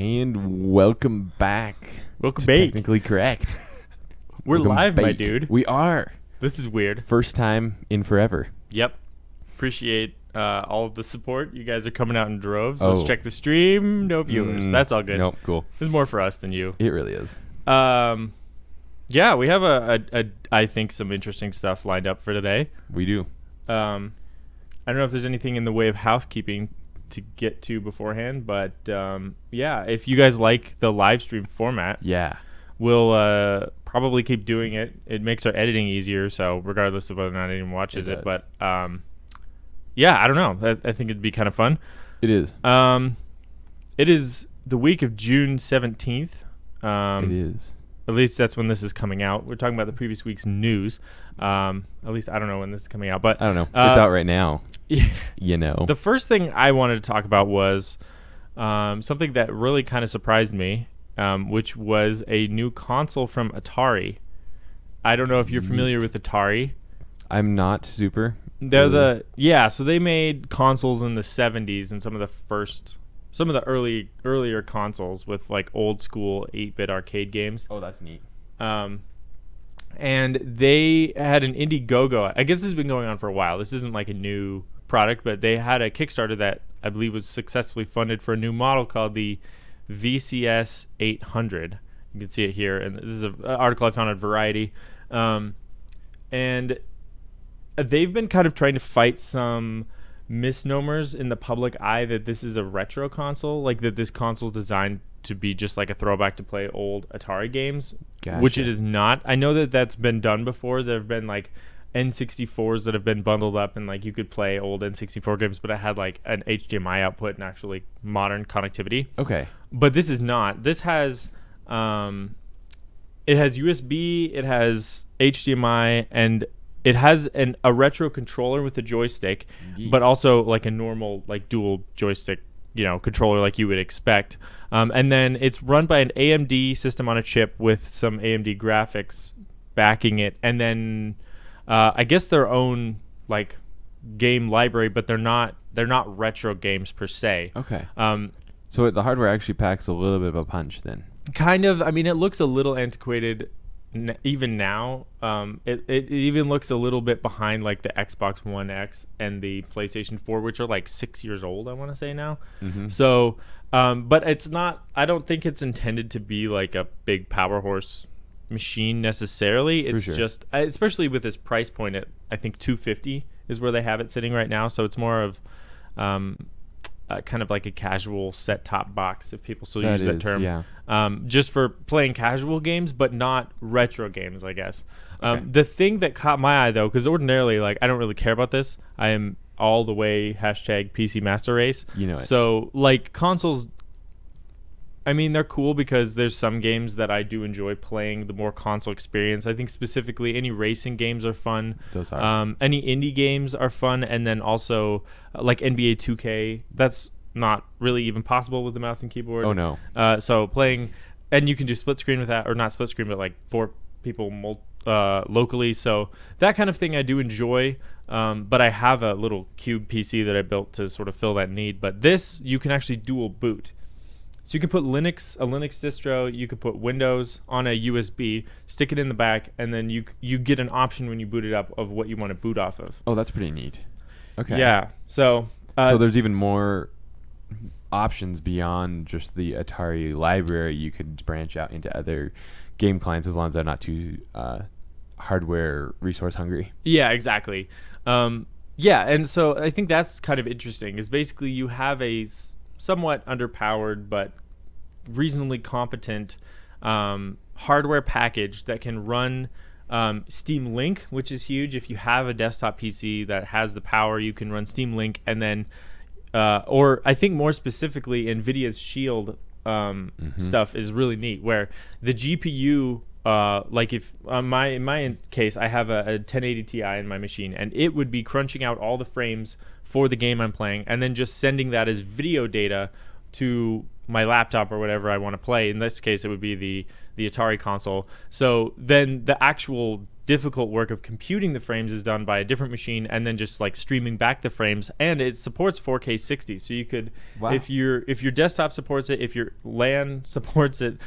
And welcome back. Welcome to back. Technically correct. We're Welcome live, my back. dude. We are. This is weird. First time in forever. Yep. Appreciate all of the support. You guys are coming out in droves. Oh. Let's check the stream. No viewers. That's all good. Nope, cool. This is more for us than you. It really is. Yeah, we have I think some interesting stuff lined up for today. We do. I don't know if there's anything in the way of housekeeping to get to beforehand, but yeah, if you guys like the live stream format, Yeah. we'll probably keep doing it. It makes our editing easier, so regardless of whether or not anyone watches it. But yeah, I don't know. I think it'd be kind of fun. It is. It is the week of June 17th. It is. At least that's when this is coming out. We're talking about the previous week's news. At least I don't know when this is coming out, but I don't know. It's out right now. You know. The first thing I wanted to talk about was something that really kind of surprised me, which was a new console from Atari. I don't know if you're familiar with Atari. I'm not super. They're so they made consoles in the 70s and some of the earlier consoles with like old school 8-bit arcade games. Oh, that's neat. And they had an Indiegogo. I guess this has been going on for a while. This isn't like a new product, but they had a Kickstarter that I believe was successfully funded for a new model called the VCS 800. You can see it here, and this is an article I found on Variety. And they've been kind of trying to fight some misnomers in the public eye that this is a retro console, like that this console is designed to be just like a throwback to play old Atari games, which it is not. I know that that's been done before. There have been like N64s that have been bundled up and like you could play old N64 games, but it had like an HDMI output and actually modern connectivity. Okay. But this is not. This has it has USB, it has HDMI, and it has a retro controller with a joystick, but also like a normal like dual joystick, controller like you would expect. And then it's run by an AMD system on a chip with some AMD graphics backing it, and then I guess their own like game library, but they're not retro games per se. Okay. So the hardware actually packs a little bit of a punch then. Kind of. I mean, it looks a little antiquated even now. It even looks a little bit behind like the Xbox One X and the PlayStation 4, which are like 6 years old, I want to say now. Mm-hmm. So, but it's not, I don't think it's intended to be like a big power horse machine necessarily. It's just, especially with this price point at I think $250 is where they have it sitting right now. So it's more of kind of like a casual set-top box, if people still use that term. Yeah. Just for playing casual games, but not retro games, I guess. Okay. The thing that caught my eye, though, because ordinarily, like, I don't really care about this. I am all the way #PC Master Race. You know it. So, like, consoles, I mean, they're cool because there's some games that I do enjoy playing the more console experience. I think specifically any racing games are fun. Those are. Any indie games are fun. And then also like NBA 2K, that's not really even possible with the mouse and keyboard. Oh, no. So playing, and you can do split screen with that, or not split screen, but like 4 people locally. So that kind of thing I do enjoy. But I have a little cube PC that I built to sort of fill that need. But this, you can actually dual boot. So you can put a Linux distro, you could put Windows on a USB, stick it in the back, and then you get an option when you boot it up of what you want to boot off of. Oh, that's pretty neat. Okay. Yeah. So there's even more options beyond just the Atari library. You could branch out into other game clients as long as they're not too hardware resource hungry. Yeah, exactly. Yeah, and so I think that's kind of interesting, is basically you have a somewhat underpowered but reasonably competent hardware package that can run Steam Link, which is huge. If you have a desktop PC that has the power, you can run Steam Link, and then or I think more specifically NVIDIA's Shield stuff is really neat, where the GPU like if in my case I have a 1080 Ti in my machine, and it would be crunching out all the frames for the game I'm playing and then just sending that as video data to my laptop or whatever I want to play. In this case it would be the Atari console. So then the actual difficult work of computing the frames is done by a different machine and then just like streaming back the frames. And it supports 4K 60, so you could, if your desktop supports it, if your LAN supports it,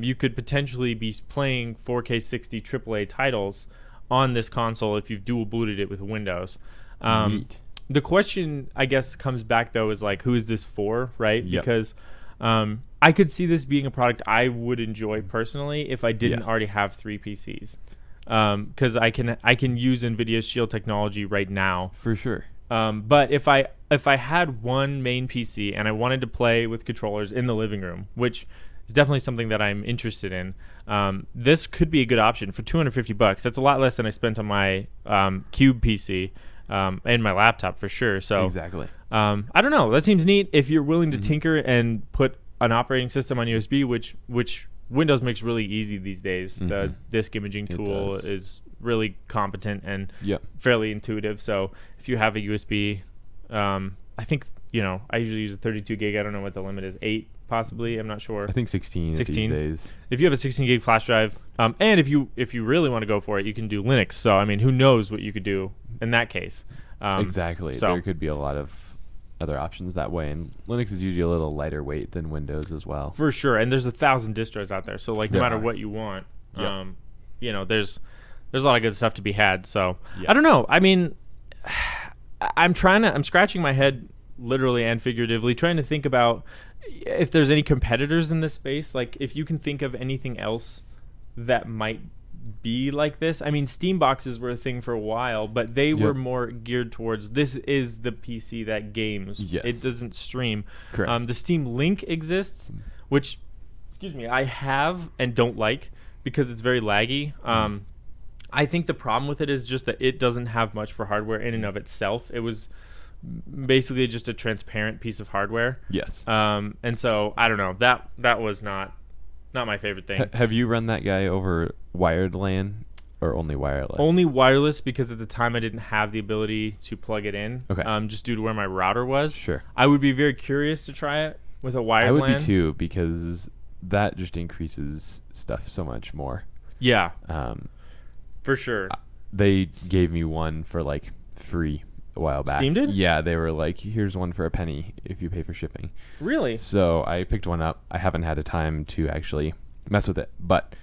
you could potentially be playing 4K 60 AAA titles on this console if you've dual booted it with Windows. Neat. The question, I guess, comes back though is like, who is this for, right? Yep. Because I could see this being a product I would enjoy personally if I didn't already have 3 PCs. Because I can use NVIDIA's Shield technology right now for sure. But if I had one main PC and I wanted to play with controllers in the living room, which is definitely something that I'm interested in, this could be a good option for $250. That's a lot less than I spent on my Cube PC and my laptop for sure. So exactly. I don't know. That seems neat. If you're willing to tinker and put an operating system on USB, which Windows makes really easy these days. The disk imaging tool is really competent and fairly intuitive. So if you have a USB, I think, I usually use a 32 gig. I don't know what the limit is. 8 possibly. I'm not sure. I think 16 these days. If you have a 16 gig flash drive, and if you really want to go for it, you can do Linux. So, I mean, who knows what you could do in that case. Exactly. So there could be a lot of other options that way, and Linux is usually a little lighter weight than Windows as well. For sure, and there's 1,000 distros out there, so like no matter what you want, there's a lot of good stuff to be had. So I don't know. I mean, I'm scratching my head literally and figuratively, trying to think about if there's any competitors in this space. Like if you can think of anything else that might be like this. I mean, Steam boxes were a thing for a while, but they were more geared towards this is the PC that games. It doesn't stream. Correct. The Steam Link exists, which, I have and don't like because it's very laggy. I think the problem with it is just that it doesn't have much for hardware in and of itself. It was basically just a transparent piece of hardware. Yes. And so I don't know. That was not my favorite thing. Have you run that guy over wired LAN or only wireless? Only wireless, because at the time I didn't have the ability to plug it in. Okay. Just due to where my router was. Sure. I would be very curious to try it with a wired LAN. I would be too, because that just increases stuff so much more. Yeah. For sure. They gave me one for like free a while back. Steam did? Yeah, they were like, here's one for a penny if you pay for shipping. Really? So I picked one up. I haven't had a time to actually mess with it, but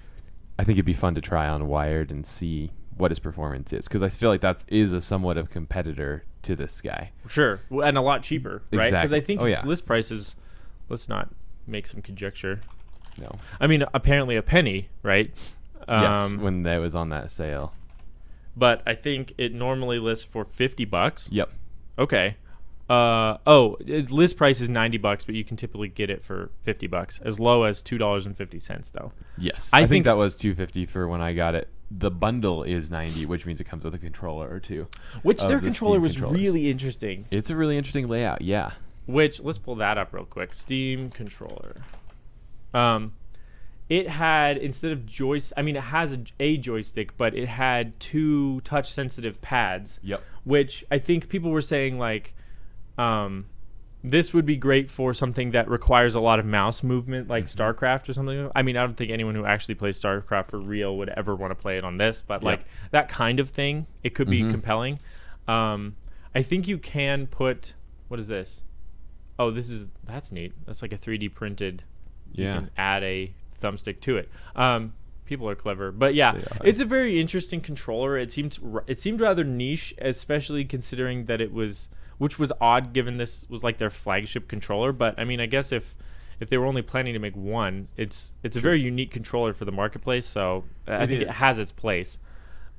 I think it'd be fun to try on wired and see what his performance is, because I feel like that is a somewhat of competitor to this guy. Sure. And a lot cheaper, right? Because Exactly. I think its list price is, let's not make some conjecture. No. I mean, apparently a penny, right? Yes, when that was on that sale. But I think it normally lists for $50. Yep. Okay. List price is $90, but you can typically get it for $50, as low as $2.50 though. Yes. I think that was $2.50 for when I got it. The bundle is $90, which means it comes with a controller or two. Which their controller was really interesting. It's a really interesting layout, yeah. Which, let's pull that up real quick. Steam controller. It had, instead of joystick, I mean, it has a joystick, but it had 2 touch-sensitive pads. Yep. Which I think people were saying, like, this would be great for something that requires a lot of mouse movement, like StarCraft or something. I mean, I don't think anyone who actually plays StarCraft for real would ever want to play it on this, but like that kind of thing, it could be compelling. I think you can put, what is this? Oh, that's neat. That's like a 3D printed. You can add a thumbstick to it. People are clever, but yeah, it's a very interesting controller. It seemed rather niche, especially considering that it was, which was odd given this was like their flagship controller. But I mean, I guess if they were only planning to make one, it's a very unique controller for the marketplace. So I think it has its place.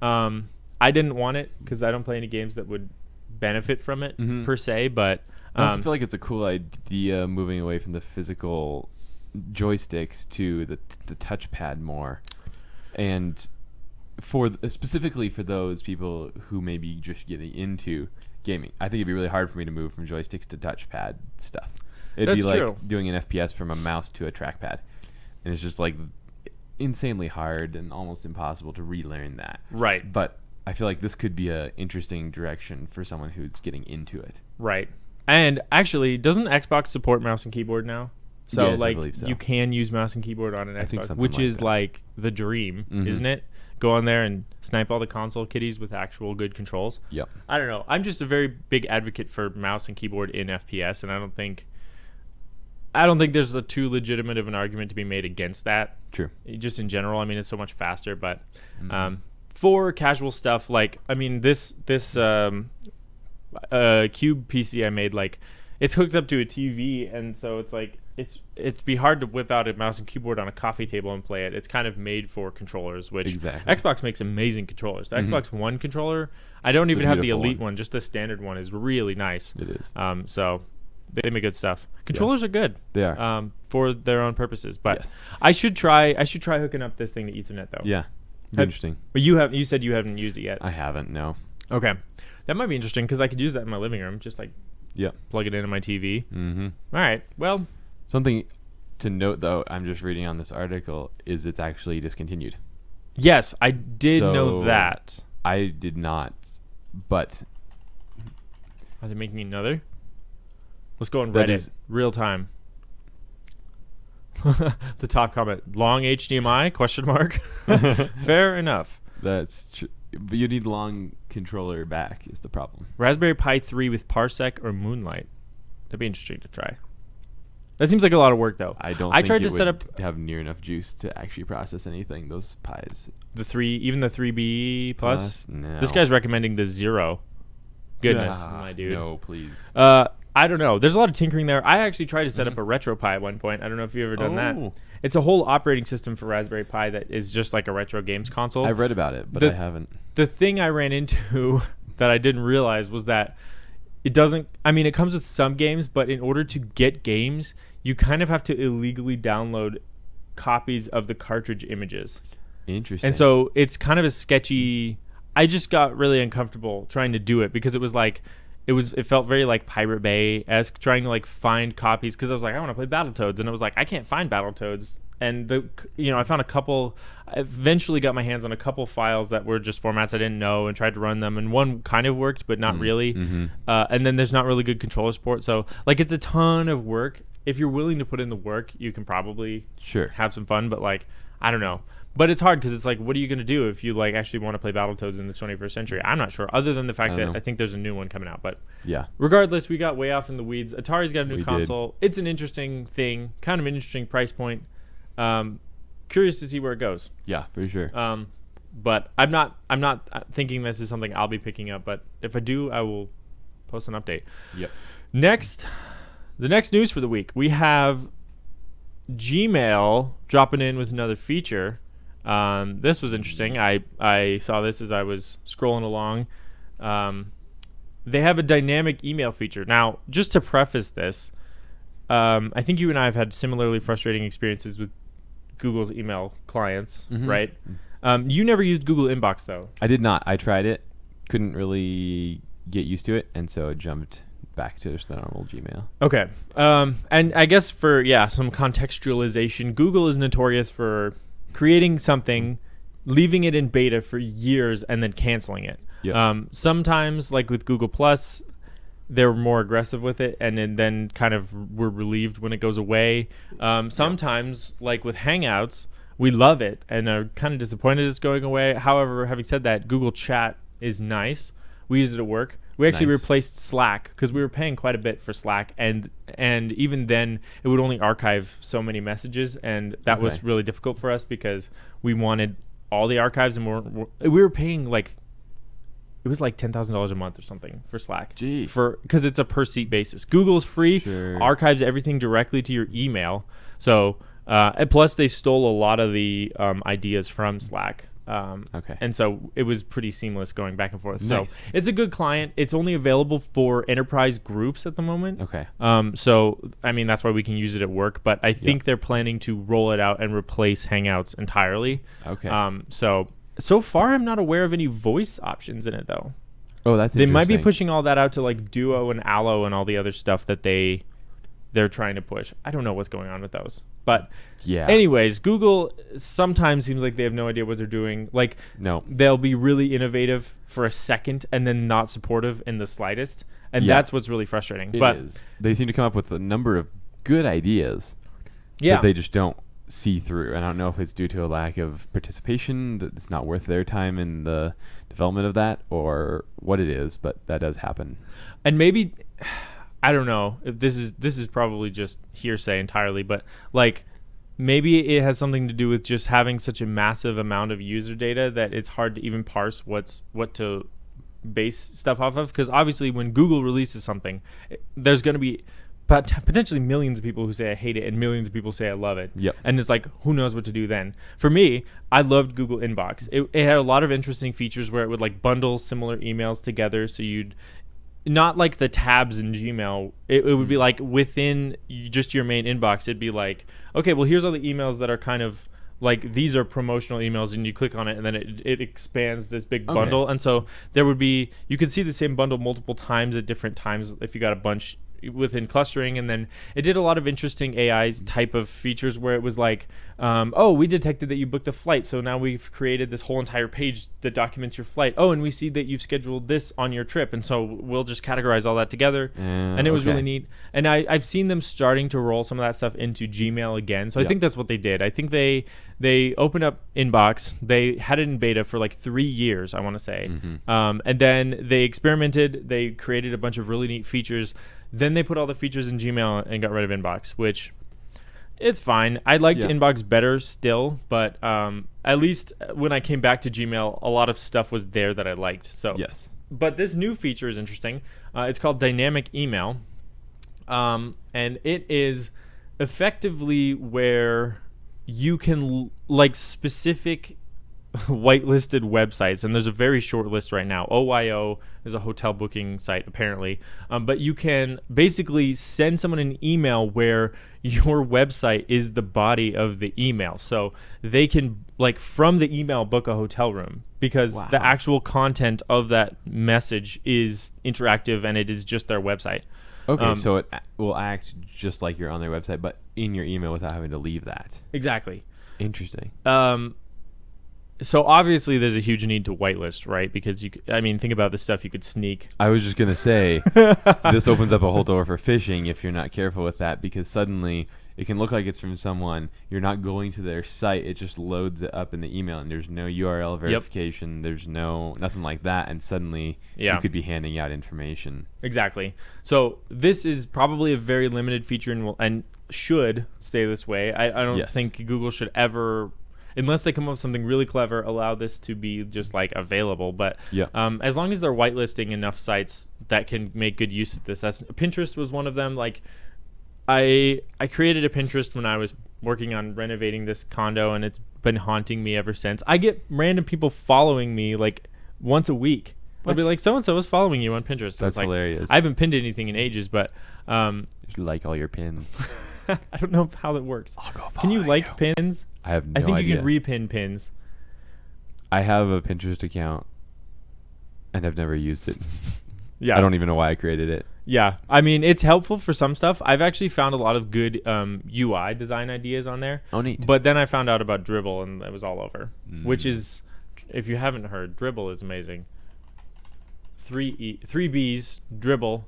I didn't want it because I don't play any games that would benefit from it per se. But I also feel like it's a cool idea moving away from the physical joysticks to the touchpad more, and specifically for those people who may be just getting into gaming, I think it'd be really hard for me to move from joysticks to touchpad stuff. It'd be like doing an FPS from a mouse to a trackpad, and it's just like insanely hard and almost impossible to relearn that. Right. But I feel like this could be a interesting direction for someone who's getting into it. Right. And actually, doesn't Xbox support mouse and keyboard now? So Yes, I like believe so. you can use mouse and keyboard on an I think Xbox, something which like is that. like the dream, isn't it? Go on there and snipe all the console kiddies with actual good controls. Yep. I don't know. I'm just a very big advocate for mouse and keyboard in FPS, and I don't think there's a too legitimate of an argument to be made against that. True. Just in general, I mean, it's so much faster. But for casual stuff, like I mean, this Cube PC I made, like it's hooked up to a TV, and so it's like it'd be hard to whip out a mouse and keyboard on a coffee table and play it. It's kind of made for controllers, which Exactly. Xbox makes amazing controllers. The Xbox One controller, I don't It's a even have the beautiful elite one. Just the standard one is really nice. It is. So they make good stuff. Controllers are good. They are. For their own purposes. But Yes. I should try hooking up this thing to Ethernet though. Yeah. Interesting. But you said you haven't used it yet. I haven't. No. Okay. That might be interesting because I could use that in my living room. Just like Yep. plug it into my TV. Mm-hmm. All right. Well, Something to note, though, I'm just reading on this article, is it's actually discontinued. yes, I did know So- that. I did not, but Are they making another? Let's go on That Reddit. is- Real time. The top comment: long HDMI? Question mark. Fair enough. that's true. But you need long controller back is the problem. Raspberry Pi 3 with Parsec or Moonlight. That'd be interesting to try. That seems like a lot of work, though. I don't. I think tried it to set would up have near enough juice to actually process anything. Those pies. even the 3B plus. No. This guy's recommending the 0. Goodness, my dude. No, please. I don't know. There's a lot of tinkering there. I actually tried to set up a RetroPie at one point. I don't know if you've ever done that. Oh. It's a whole operating system for Raspberry Pi that is just like a retro games console. I've read about it, but The- I haven't. The thing I ran into that I didn't realize was that it doesn't. I mean, it comes with some games, but in order to get games, you kind of have to illegally download copies of the cartridge images. Interesting. And so it's kind of a sketchy. I just got really uncomfortable trying to do it because it was like it felt very like Pirate Bay-esque trying to like find copies because I was like I want to play Battletoads and it was like I can't find Battletoads and I found a couple. I eventually got my hands on a couple files that were just formats I didn't know and tried to run them and one kind of worked but not really. And then there's not really good controller support, so like it's a ton of work. If you're willing to put in the work, you can probably Sure. have some fun, but like I don't know. But it's hard because it's like, what are you going to do if you like actually want to play Battletoads in the 21st century? I'm not sure. Other than the fact that I think there's a new one coming out. But Yeah. regardless, we got way off in the weeds. Atari's got a new We did. console. It's an interesting thing, kind of an interesting price point. Curious to see where it goes. Yeah, for sure. But I'm not thinking this is something I'll be picking up. But if I do, I will post an update. Yep. The next news for the week, we have Gmail dropping in with another feature. This was interesting. I saw this as I was scrolling along. They have a dynamic email feature. Now, just to preface this, I think you and I have had similarly frustrating experiences with Google's email clients, right? You never used Google Inbox, though. I did not. I tried it. Couldn't really get used to it, and so it jumped back to just the normal Gmail. Okay. And I guess for, some contextualization, Google is notorious for creating something, leaving it in beta for years, and then canceling it. Yep. Sometimes, like with Google Plus, they're more aggressive with it, and then kind of were relieved when it goes away. Sometimes, like with Hangouts, we love it and are kind of disappointed it's going away. However, having said that, Google Chat is nice. We use it at work. We actually Nice. replaced Slack because we were paying quite a bit for Slack, and even then it would only archive so many messages, and that was Okay. really difficult for us because we wanted all the archives, and we were paying like it was like $10,000 a month or something for Slack. Gee. Because it's a per seat basis. Google's free, Sure. archives everything directly to your email. So and plus they stole a lot of the ideas from Slack. Okay. And so it was pretty seamless going back and forth. Nice. So it's a good client. It's only available for enterprise groups at the moment. Okay. So I mean that's why we can use it at work. But I think they're planning to roll it out and replace Hangouts entirely. Okay. So far I'm not aware of any voice options in it though. Oh, that's They might be interesting. pushing all that out to like Duo and Allo and all the other stuff that they're trying to push. I don't know what's going on with those. But Yeah. anyways, Google sometimes seems like they have no idea what they're doing. Like No. they'll be really innovative for a second and then not supportive in the slightest. And Yeah. that's what's really frustrating. It but is. They seem to come up with a number of good ideas. Yeah. that they just don't see through. And I don't know if it's due to a lack of participation, that it's not worth their time in the development of that, or what it is, but that does happen. And maybe, I don't know if this is probably just hearsay entirely, but like maybe it has something to do with just having such a massive amount of user data that it's hard to even parse what to base stuff off of. Because obviously when Google releases something, there's going to be potentially millions of people who say I hate it and millions of people say I love it. Yep. And it's like, who knows what to do then? For me, I loved Google Inbox. It had a lot of interesting features where it would like bundle similar emails together, so you'd not like the tabs in Gmail. It would be like within just your main inbox, it'd be like, okay, well, here's all the emails that are kind of like, these are promotional emails, and you click on it and then it expands this big bundle. And so there would be, you could see the same bundle multiple times at different times if you got a bunch within clustering. And then it did a lot of interesting AI type of features where it was like, oh, we detected that you booked a flight, so now we've created this whole entire page that documents your flight. Oh, and we see that you've scheduled this on your trip, and so we'll just categorize all that together. And it was really neat. And I've seen them starting to roll some of that stuff into Gmail again, so I think that's what they did. I think they opened up Inbox. They had it in beta for like 3 years, I want to say. And then they experimented. They created a bunch of really neat features. Then they put all the features in Gmail and got rid of Inbox, which it's fine. I liked Inbox better still, but at least when I came back to Gmail, a lot of stuff was there that I liked. So Yes. But this new feature is interesting. It's called Dynamic Email, and it is effectively where you can like specific whitelisted websites, and there's a very short list right now. OYO is a hotel booking site apparently, but you can basically send someone an email where your website is the body of the email, so they can like from the email book a hotel room, because the actual content of that message is interactive and it is just their website. Okay, so it will act just like you're on their website, but in your email without having to leave that. Exactly. Interesting. So obviously there's a huge need to whitelist, right? Because think about the stuff you could sneak. I was just gonna say, this opens up a whole door for phishing if you're not careful with that, because suddenly it can look like it's from someone. You're not going to their site. It just loads it up in the email, and there's no URL verification. There's nothing like that, and suddenly you could be handing out information. Exactly. So this is probably a very limited feature and should stay this way. I don't think Google should ever, unless they come up with something really clever, allow this to be just like available. But as long as they're whitelisting enough sites that can make good use of this, Pinterest was one of them. Like I created a Pinterest when I was working on renovating this condo, and it's been haunting me ever since. I get random people following me like once a week. I'll be like, so and so is following you on Pinterest. That's like, hilarious. I haven't pinned anything in ages, but you like all your pins. I don't know how that works. I'll go Can you like pins? I have no idea. I think you can repin pins. I have a Pinterest account, and I've never used it. Yeah. I don't even know why I created it. Yeah. I mean, it's helpful for some stuff. I've actually found a lot of good UI design ideas on there. Oh, neat. But then I found out about Dribbble, and it was all over. Which is, if you haven't heard, Dribbble is amazing. 3Bs, Dribbble.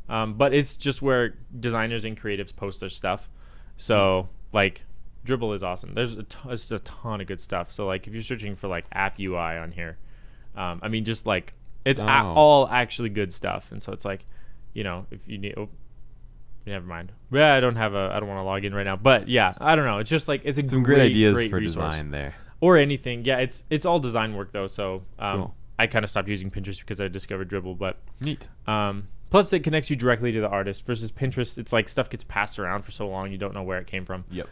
But it's just where designers and creatives post their stuff. So, like, Dribbble is awesome. There's a ton of good stuff. So, like, if you're searching for, like, app UI on here, just, like, it's all actually good stuff. And so it's like, if you need... Oh, never mind. Yeah, I don't want to log in right now. But, yeah, I don't know. It's just, like, it's some great ideas great for resource. Design there. Or anything. Yeah, it's all design work, though. So, cool. I kind of stopped using Pinterest because I discovered Dribbble. But neat. Plus, it connects you directly to the artist versus Pinterest. It's like stuff gets passed around for so long you don't know where it came from. Yep.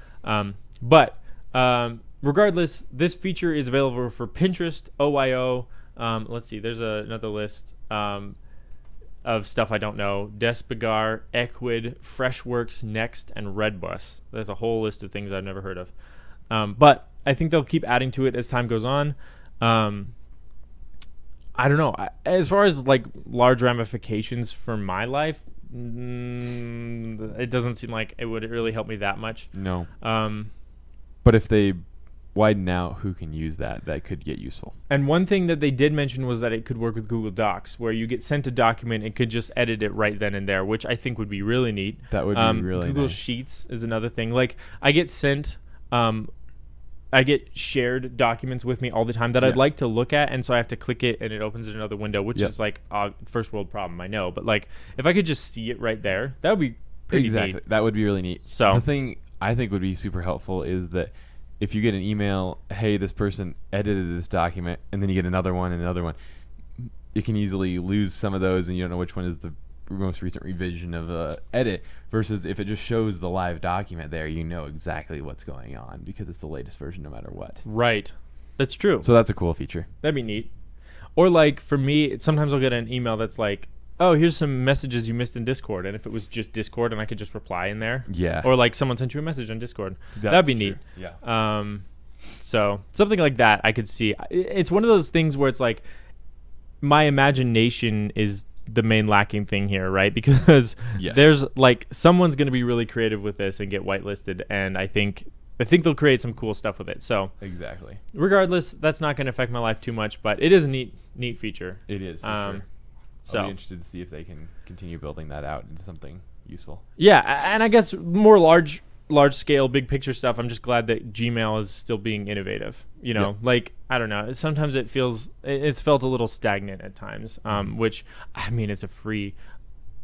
But regardless, this feature is available for Pinterest, OYO. Let's see. There's another list of stuff I don't know. Despegar, Equid, Freshworks, Next, and Redbus. There's a whole list of things I've never heard of. But I think they'll keep adding to it as time goes on. I don't know. As far as like large ramifications for my life, it doesn't seem like it would really help me that much. No. But if they widen out who can use that could get useful. And one thing that they did mention was that it could work with Google Docs, where you get sent a document and could just edit it right then and there, which I think would be really neat. That would be really Google nice. Sheets is another thing. Like, I get sent, I get shared documents with me all the time that I'd like to look at, and so I have to click it and it opens in another window, which is like a first world problem, I know. But like, if I could just see it right there, that would be pretty neat. That would be really neat. So the thing I think would be super helpful is that if you get an email, hey, this person edited this document, and then you get another one and another one, you can easily lose some of those, and you don't know which one is the most recent revision of a edit. Versus if it just shows the live document there, you know exactly what's going on because it's the latest version, no matter what. Right, that's true. So that's a cool feature. That'd be neat. Or like for me, sometimes I'll get an email that's like, oh, here's some messages you missed in Discord. And if it was just Discord and I could just reply in there. Yeah. Or like someone sent you a message on Discord. That's That'd be true. neat. Yeah. So something like that I could see. It's one of those things where it's like my imagination is the main lacking thing here, right? Because there's like someone's going to be really creative with this and get whitelisted. And I think they'll create some cool stuff with it. So exactly. Regardless, that's not going to affect my life too much, but it is a neat feature. It is, for sure. So I'll be interested to see if they can continue building that out into something useful. Yeah, and I guess more large scale, big picture stuff, I'm just glad that Gmail is still being innovative. You know, like, I don't know. Sometimes it's felt a little stagnant at times, which, I mean, it's a free,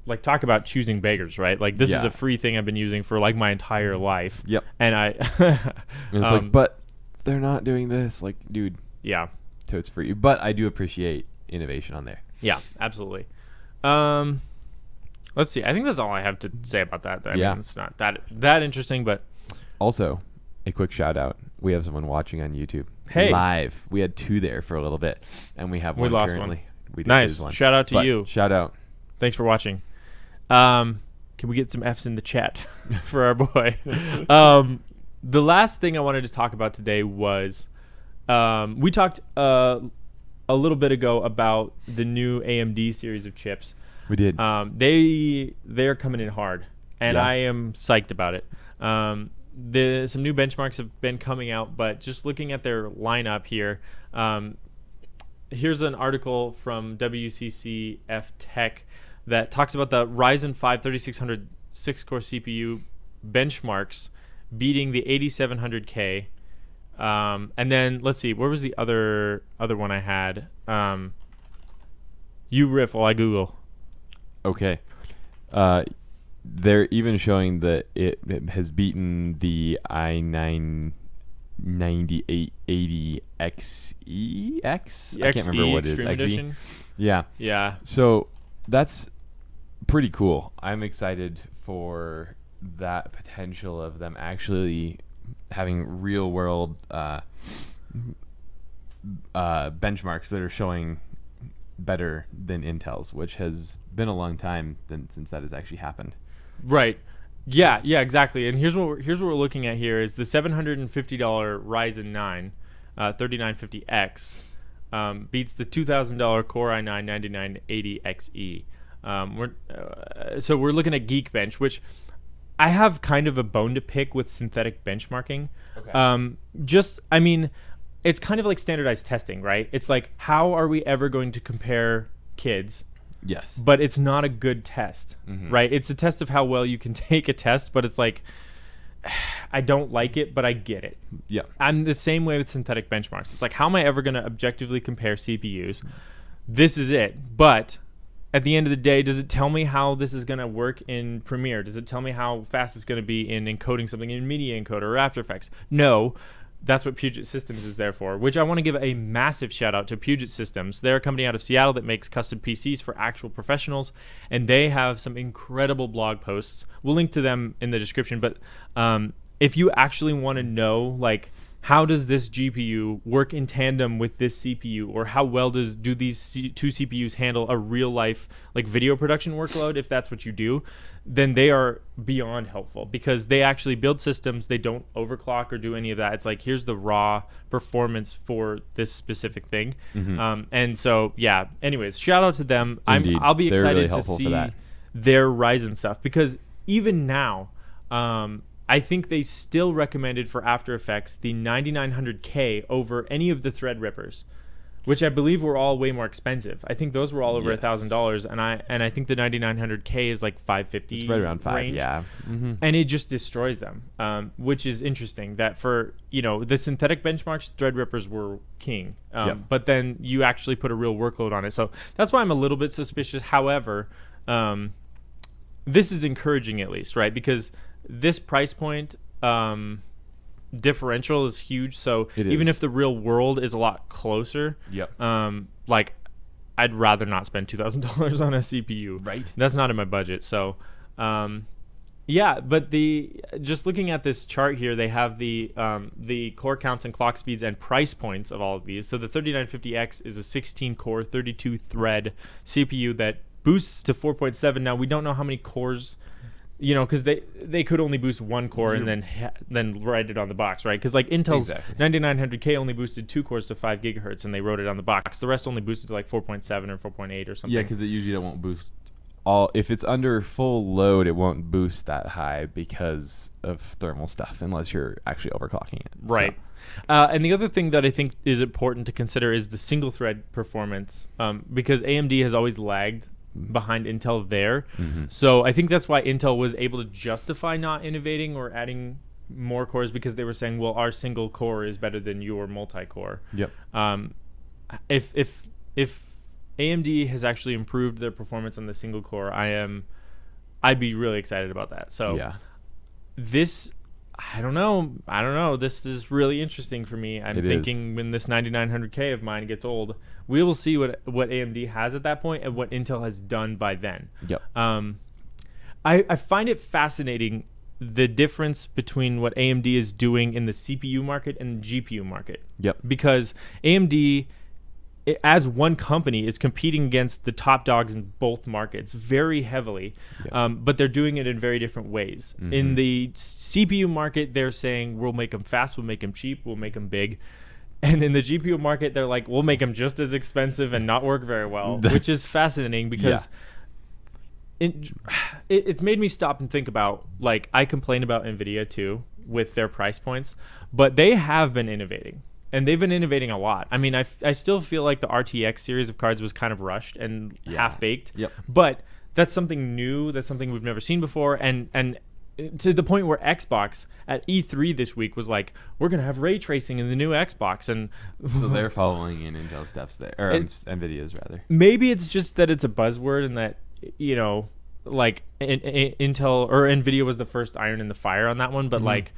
like, talk about choosing beggars, right? Like, this is a free thing I've been using for, like, my entire life. Yep. And and it's like, but they're not doing this. Like, dude. Yeah. So it's free. But I do appreciate innovation on there. Yeah, absolutely. Let's see. I think that's all I have to say about that. I mean, it's not that interesting, but also a quick shout out. We have someone watching on YouTube. Hey, live. We had 2 there for a little bit, and we have one lost currently. One. We did nice. One. Shout out to you. Shout out. Thanks for watching. Can we get some F's in the chat for our boy? The last thing I wanted to talk about today was we talked a little bit ago about the new AMD series of chips. We did. They're coming in hard, and I am psyched about it. Some new benchmarks have been coming out, but just looking at their lineup here, here's an article from WCCF Tech that talks about the Ryzen 5 3600 6-core CPU benchmarks beating the 8700K. And then let's see, where was the other one I had? You riff while I Google. Okay. They're even showing that it has beaten the i9 9880XE. I can't remember what it is. Edition? Yeah. Yeah. So that's pretty cool. I'm excited for that potential of them actually having real world benchmarks that are showing better than Intel's, which has been a long time since that has actually happened. Right. Yeah, exactly. And here's what we're looking at here is the $750 Ryzen 9 3950X beats the $2,000 Core i9 9980XE. So we're looking at Geekbench, which I have kind of a bone to pick with synthetic benchmarking. Okay. It's kind of like standardized testing, right? It's like, how are we ever going to compare kids? Yes. But it's not a good test, right? It's a test of how well you can take a test, but it's like, I don't like it, but I get it. Yeah. I'm the same way with synthetic benchmarks. It's like, how am I ever going to objectively compare CPUs? This is it. But at the end of the day, does it tell me how this is going to work in Premiere? Does it tell me how fast it's going to be in encoding something in Media Encoder or After Effects? No. That's what Puget Systems is there for, which I want to give a massive shout out to Puget Systems. They're a company out of Seattle that makes custom PCs for actual professionals, and they have some incredible blog posts. We'll link to them in the description, but if you actually want to know, like, how does this GPU work in tandem with this CPU, or how well do these two CPUs handle a real life like video production workload, if that's what you do, then they are beyond helpful because they actually build systems. They don't overclock or do any of that. It's like, here's the raw performance for this specific thing. And so, yeah, anyways, shout out to them. I'll be excited really to see their Ryzen stuff because even now, I think they still recommended for After Effects the 9900K over any of the Threadrippers, which I believe were all way more expensive. I think those were all over $1,000, and I think the 9900K is like 550. It's right around 5, range, yeah. Mm-hmm. and it just destroys them, which is interesting. That for the synthetic benchmarks, Threadrippers were king, but then you actually put a real workload on it. So that's why I'm a little bit suspicious. However, this is encouraging at least, right? Because this price point. Differential is huge, so even if the real world is a lot closer, like I'd rather not spend $2,000 on a CPU. Right. That's not in my budget. So, but just looking at this chart here, they have the core counts and clock speeds and price points of all of these. So the 3950X is a 16-core, 32-thread CPU that boosts to 4.7. Now we don't know how many cores. Because they could only boost one core and then write it on the box, right? Because like Intel's 9900K only boosted 2 cores to 5 gigahertz, and they wrote it on the box. The rest only boosted to like 4.7 or 4.8 or something. Yeah, because it usually won't boost all. If it's under full load, it won't boost that high because of thermal stuff, unless you're actually overclocking it. Right. So. And the other thing that I think is important to consider is the single thread performance, because AMD has always lagged behind Intel there. So I think that's why Intel was able to justify not innovating or adding more cores, because they were saying, well, our single core is better than your multi-core. If AMD has actually improved their performance on the single core, I'd be really excited about that. So this, I don't know. This is really interesting for me. I'm thinking when this 9900K of mine gets old, we will see what AMD has at that point and what Intel has done by then. I find it fascinating, the difference between what AMD is doing in the CPU market and the GPU market. Because AMD, as one company, is competing against the top dogs in both markets very heavily, but they're doing it in very different ways. In the CPU market, they're saying, we'll make them fast, we'll make them cheap, we'll make them big. And in the GPU market, they're like, we'll make them just as expensive and not work very well, which is fascinating because it's made me stop and think about, like, I complain about NVIDIA too with their price points, but they have been innovating. And they've been innovating a lot. I mean, I still feel like the RTX series of cards was kind of rushed and half-baked. But that's something new. That's something we've never seen before. And to the point where Xbox at E3 this week was like, we're going to have ray tracing in the new Xbox. And so they're following in Intel steps there. Or NVIDIA's, rather. Maybe it's just that it's a buzzword and that, like Intel or NVIDIA was the first iron in the fire on that one. But like...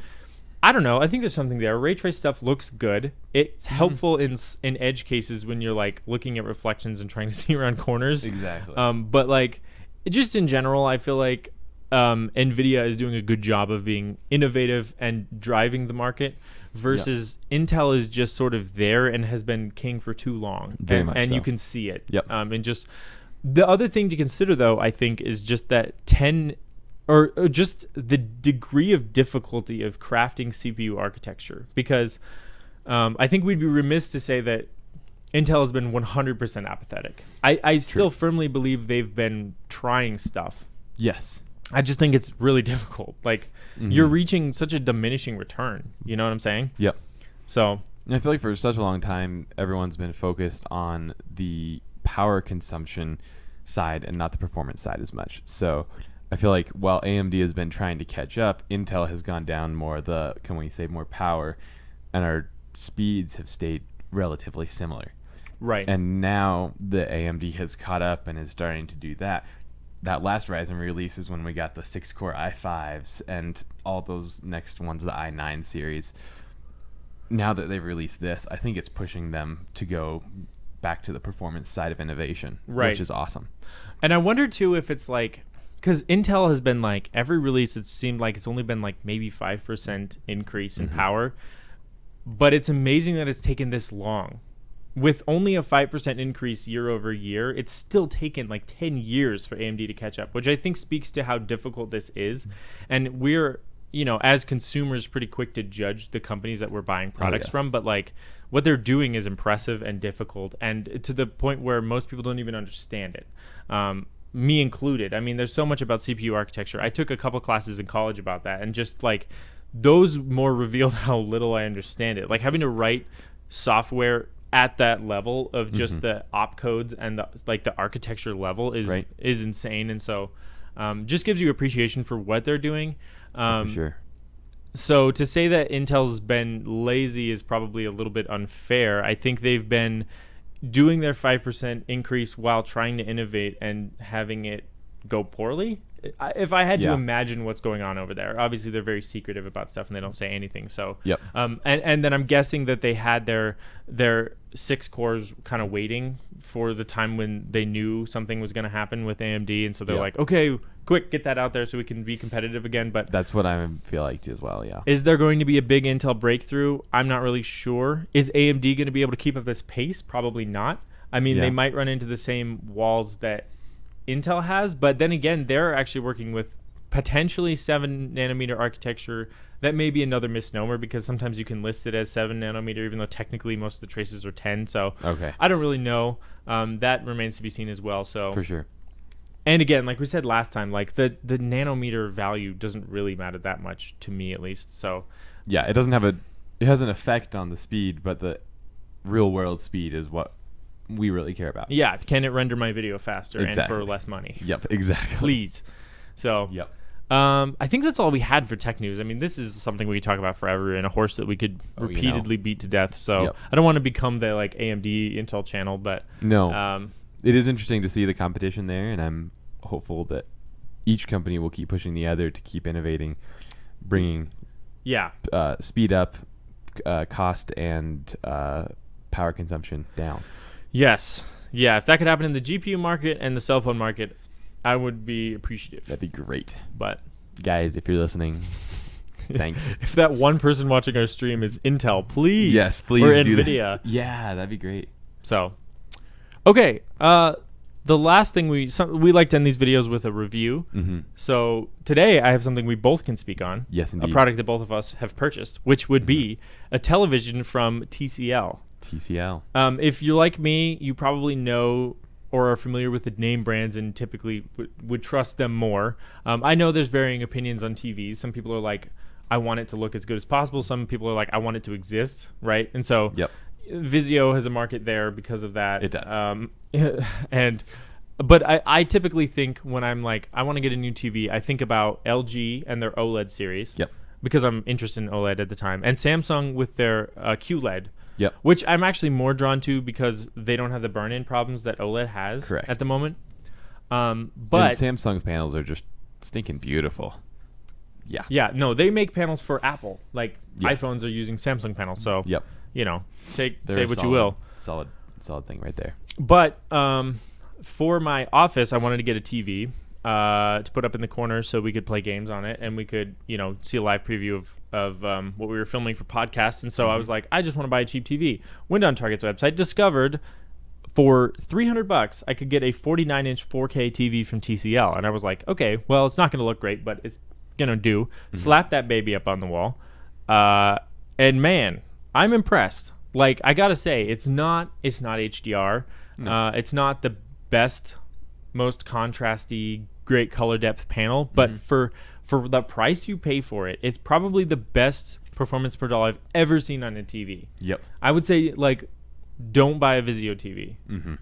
I don't know. I think there's something there. Ray trace stuff looks good. It's helpful in edge cases when you're like looking at reflections and trying to see around corners. Exactly. But like, just in general, I feel like NVIDIA is doing a good job of being innovative and driving the market, versus Intel is just sort of there and has been king for too long. Very much and so. You can see it. And just the other thing to consider, though, I think, is just that or just the degree of difficulty of crafting CPU architecture. Because I think we'd be remiss to say that Intel has been 100% apathetic. I still firmly believe they've been trying stuff. Yes. I just think it's really difficult. Like, you're reaching such a diminishing return. You know what I'm saying? So... And I feel like for such a long time, everyone's been focused on the power consumption side and not the performance side as much. So... I feel like while AMD has been trying to catch up, Intel has gone down more can we save more power, and our speeds have stayed relatively similar. Right. And now the AMD has caught up and is starting to do that. That last Ryzen release is when we got the 6-core i5s and all those next ones, the i9 series. Now that they've released this, I think it's pushing them to go back to the performance side of innovation, which is awesome. And I wonder, too, if it's like... Because Intel has been like, every release, it seemed like it's only been like maybe 5% increase in power. But it's amazing that it's taken this long. With only a 5% increase year over year, it's still taken like 10 years for AMD to catch up, which I think speaks to how difficult this is. And we're, as consumers, pretty quick to judge the companies that we're buying products from. But like, what they're doing is impressive and difficult, and to the point where most people don't even understand it. me included. I mean, there's so much about CPU architecture. I took a couple classes in college about that, and just like those more revealed how little I understand it. Like having to write software at that level of just the opcodes and the architecture level is insane. And so just gives you appreciation for what they're doing. For sure. So to say that Intel's been lazy is probably a little bit unfair. I think they've been doing their 5% increase while trying to innovate and having it go poorly. If I had to imagine what's going on over there, obviously they're very secretive about stuff and they don't say anything. So, and then I'm guessing that they had their 6 cores kind of waiting for the time when they knew something was going to happen with AMD, and so they're like, okay, quick, get that out there so we can be competitive again. But that's what I feel like too as well. Yeah. Is there going to be a big Intel breakthrough? I'm not really sure. Is AMD going to be able to keep up this pace? Probably not. I mean, they might run into the same walls that Intel has, but then again, they're actually working with potentially 7 nanometer architecture. That may be another misnomer because sometimes you can list it as 7 nanometer, even though technically most of the traces are 10. So I don't really know. That remains to be seen as well. So for sure. And again, like we said last time, like the nanometer value doesn't really matter that much to me, at least. So yeah, it doesn't have it has an effect on the speed, but the real world speed is what we really care about. Yeah, can it render my video faster and for less money? Yep, exactly. Please. So I think that's all we had for tech news. I mean, this is something we could talk about forever and a horse that we could repeatedly beat to death. So I don't want to become the like AMD Intel channel, but no, it is interesting to see the competition there, and I'm hopeful that each company will keep pushing the other to keep innovating, bringing speed up, cost and power consumption down. Yes. Yeah, if that could happen in the GPU market and the cell phone market, I would be appreciative. That'd be great. But guys, if you're listening, thanks. If that one person watching our stream is Intel, please. Yes, please or do NVIDIA. This. Yeah, that'd be great. So, okay. The last thing we like to end these videos with a review. So today I have something we both can speak on. Yes, indeed. A product that both of us have purchased, which would be a television from TCL. TCL. If you're like me, you probably know or are familiar with the name brands and typically would trust them more. I know there's varying opinions on TVs. Some people are like, I want it to look as good as possible. Some people are like, I want it to exist, right? And so Vizio has a market there because of that. It does. But I typically think when I'm like, I want to get a new TV, I think about LG and their OLED series. Because I'm interested in OLED at the time. And Samsung with their QLED. Which I'm actually more drawn to because they don't have the burn-in problems that OLED has at the moment. But and Samsung's panels are just stinking beautiful. Yeah, no, they make panels for Apple. Like iPhones are using Samsung panels. So, you know, say what you will. Solid thing right there. But for my office, I wanted to get a TV to put up in the corner so we could play games on it and we could, you know, see a live preview of what we were filming for podcasts. And so I was like, I just want to buy a cheap TV. Went on Target's website, discovered for $300 I could get a 49-inch 4K TV from TCL. And I was like, okay, well, it's not going to look great, but it's going to do. Slap that baby up on the wall. And man, I'm impressed. Like, I got to say, it's not HDR. No. It's not the best, most contrasty, great color depth panel, but for the price you pay for it, it's probably the best performance per dollar I've ever seen on a TV. I would say, like, don't buy a Vizio TV.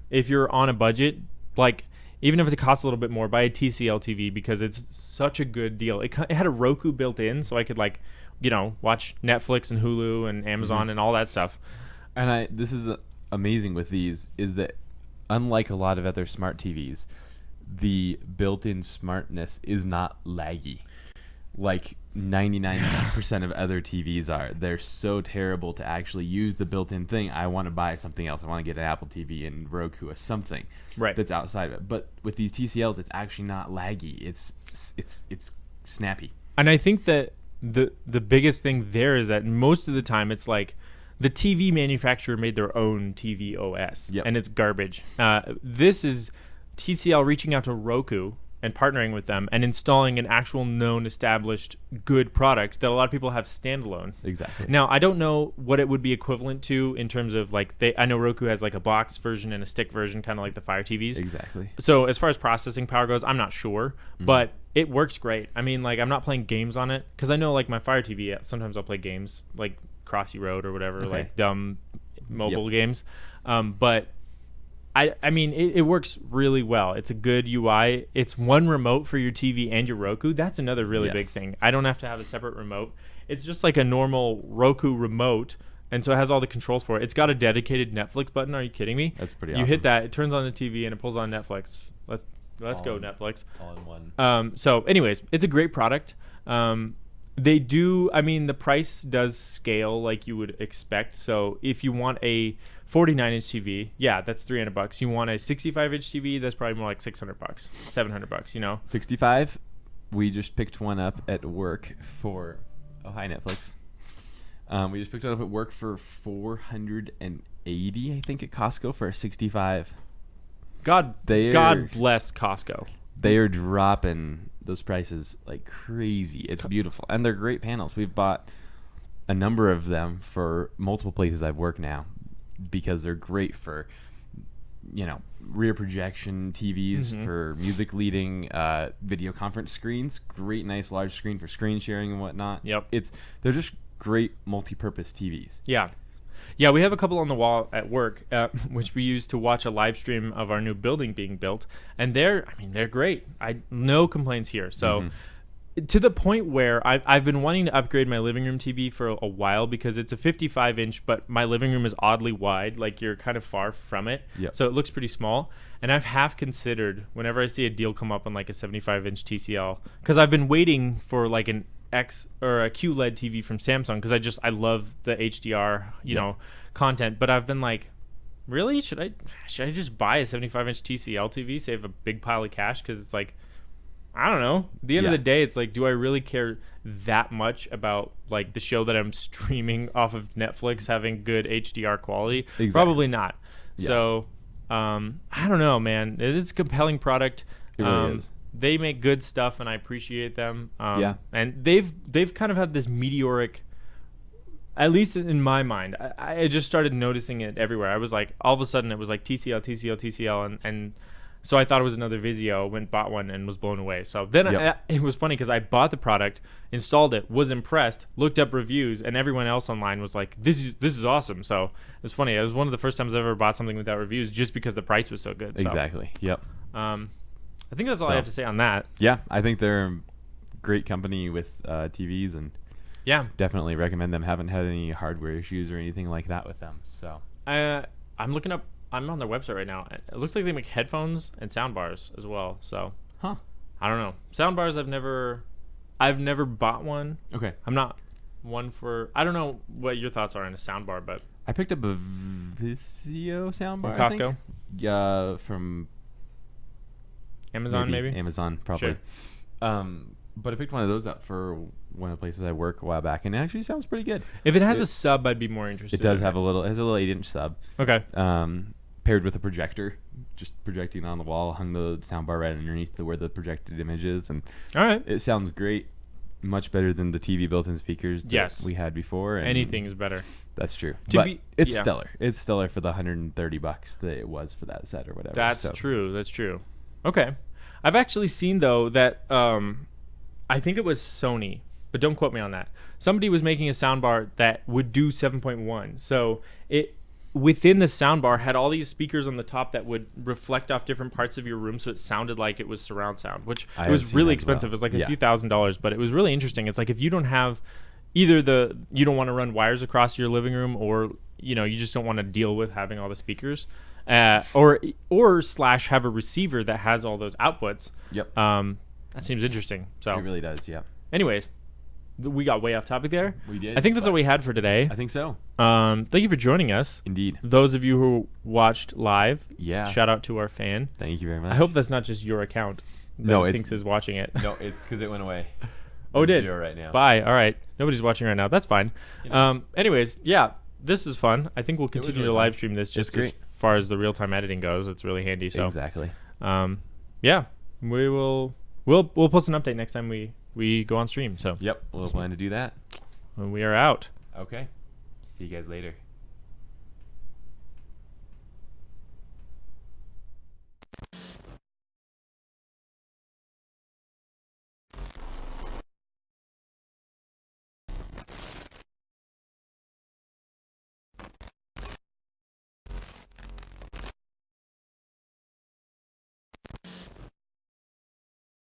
If you're on a budget, like, even if it costs a little bit more, buy a TCL TV because it's such a good deal. It had a Roku built in, so I could, like, you know, watch Netflix and Hulu and Amazon and all that stuff. And this is amazing with these is that unlike a lot of other smart TVs, the built-in smartness is not laggy like 99% of other TVs are. They're so terrible to actually use the built-in thing. I want to buy something else. I want to get an Apple TV and Roku or something that's outside of it. But with these TCLs, it's actually not laggy. It's snappy. And I think that the biggest thing there is that most of the time it's like the TV manufacturer made their own TV OS, and it's garbage. This is TCL reaching out to Roku and partnering with them and installing an actual known, established, good product that a lot of people have standalone. Exactly. Now, I don't know what it would be equivalent to in terms of like I know Roku has like a box version and a stick version, kind of like the Fire TVs. Exactly. So as far as processing power goes, I'm not sure, but it works great. I mean, like I'm not playing games on it because I know like my Fire TV, sometimes I'll play games like Crossy Road or whatever, like dumb mobile games. But I mean, it works really well. It's a good UI. It's one remote for your TV and your Roku. That's another really big thing. I don't have to have a separate remote. It's just like a normal Roku remote, and so it has all the controls for it. It's got a dedicated Netflix button. Are you kidding me? That's pretty awesome. You hit that, it turns on the TV, and it pulls on Netflix. Let's go, Netflix. All in one. So anyways, it's a great product. They do, I mean, the price does scale like you would expect. So if you want a 49-inch TV, yeah, that's $300. You want a 65-inch TV, that's probably more like $600, $700, you know? 65. We just picked one up at work for, oh, hi, Netflix. We just picked it up at work for $480, I think, at Costco for a 65. God bless Costco. They are dropping those prices like crazy. It's beautiful. And they're great panels. We've bought a number of them for multiple places I've worked now because they're great for, rear projection TVs, for music leading, video conference screens. Great, nice large screen for screen sharing and whatnot. Yep. They're just great multi-purpose TVs. Yeah. Yeah, we have a couple on the wall at work, which we use to watch a live stream of our new building being built, and they're great. No complaints here. So, to the point where I've been wanting to upgrade my living room TV for a while because it's a 55-inch, but my living room is oddly wide. Like you're kind of far from it, so it looks pretty small. And I've half considered whenever I see a deal come up on like a 75-inch TCL, because I've been waiting for like an X or a QLED TV from Samsung because I love the HDR content, but I've been like, really, should I just buy a 75-inch TCL TV, save a big pile of cash? Because it's like, I don't know, at the end of the day, it's like, do I really care that much about like the show that I'm streaming off of Netflix having good HDR quality? Exactly. Probably not. So I don't know, man. It's a compelling product. It really is. They make good stuff, and I appreciate them. And they've kind of had this meteoric, at least in my mind. I just started noticing it everywhere. I was like, all of a sudden, it was like TCL, and so I thought it was another Vizio. Went bought one and was blown away. So then it was funny because I bought the product, installed it, was impressed, looked up reviews, and everyone else online was like, "This is awesome." So it was funny. It was one of the first times I ever bought something without reviews, just because the price was so good. Exactly. Yep. I think that's all I have to say on that. Yeah, I think they're a great company with TVs, and definitely recommend them. Haven't had any hardware issues or anything like that with them. So I'm looking up. I'm on their website right now. It looks like they make headphones and sound bars as well. So I don't know. Sound bars I've never bought one. Okay. I'm not one for. I don't know what your thoughts are on a sound bar, but I picked up a Vizio sound bar from Costco. Yeah, from Amazon, maybe? Amazon, probably. Sure. But I picked one of those up for one of the places I work a while back, and it actually sounds pretty good. If it has a sub, I'd be more interested. It does have a little 8-inch sub. Okay. Paired with a projector, just projecting on the wall, hung the soundbar right underneath where the projected image is, and all right, it sounds great. Much better than the TV built-in speakers that we had before. And anything is better. That's true. It's stellar. It's stellar for the $130 that it was for that set or whatever. That's true. That's true. Okay. I've actually seen, though, that I think it was Sony, but don't quote me on that. Somebody was making a soundbar that would do 7.1. So it within the soundbar had all these speakers on the top that would reflect off different parts of your room, so it sounded like it was surround sound, which it was really expensive. It was like a few $1,000s, but it was really interesting. It's like if you don't have you don't want to run wires across your living room, or you just don't want to deal with having all the speakers. Or have a receiver that has all those outputs. Yep. That seems interesting. So it really does. Yeah. Anyways, we got way off topic there. We did. I think that's all we had for today. I think so. Thank you for joining us. Indeed. Those of you who watched live. Yeah. Shout out to our fan. Thank you very much. I hope that's not just your account. That thinks is watching it. No, it's because it went away. Oh, it did. Right now. Bye. All right. Nobody's watching right now. That's fine. Anyways, yeah. This is fun. I think we'll continue to live stream this just as far as the real-time editing goes. It's really handy. So exactly. Yeah. we'll post an update next time we go on stream. So Yep, we'll plan to do that. we are out. Okay. See you guys later.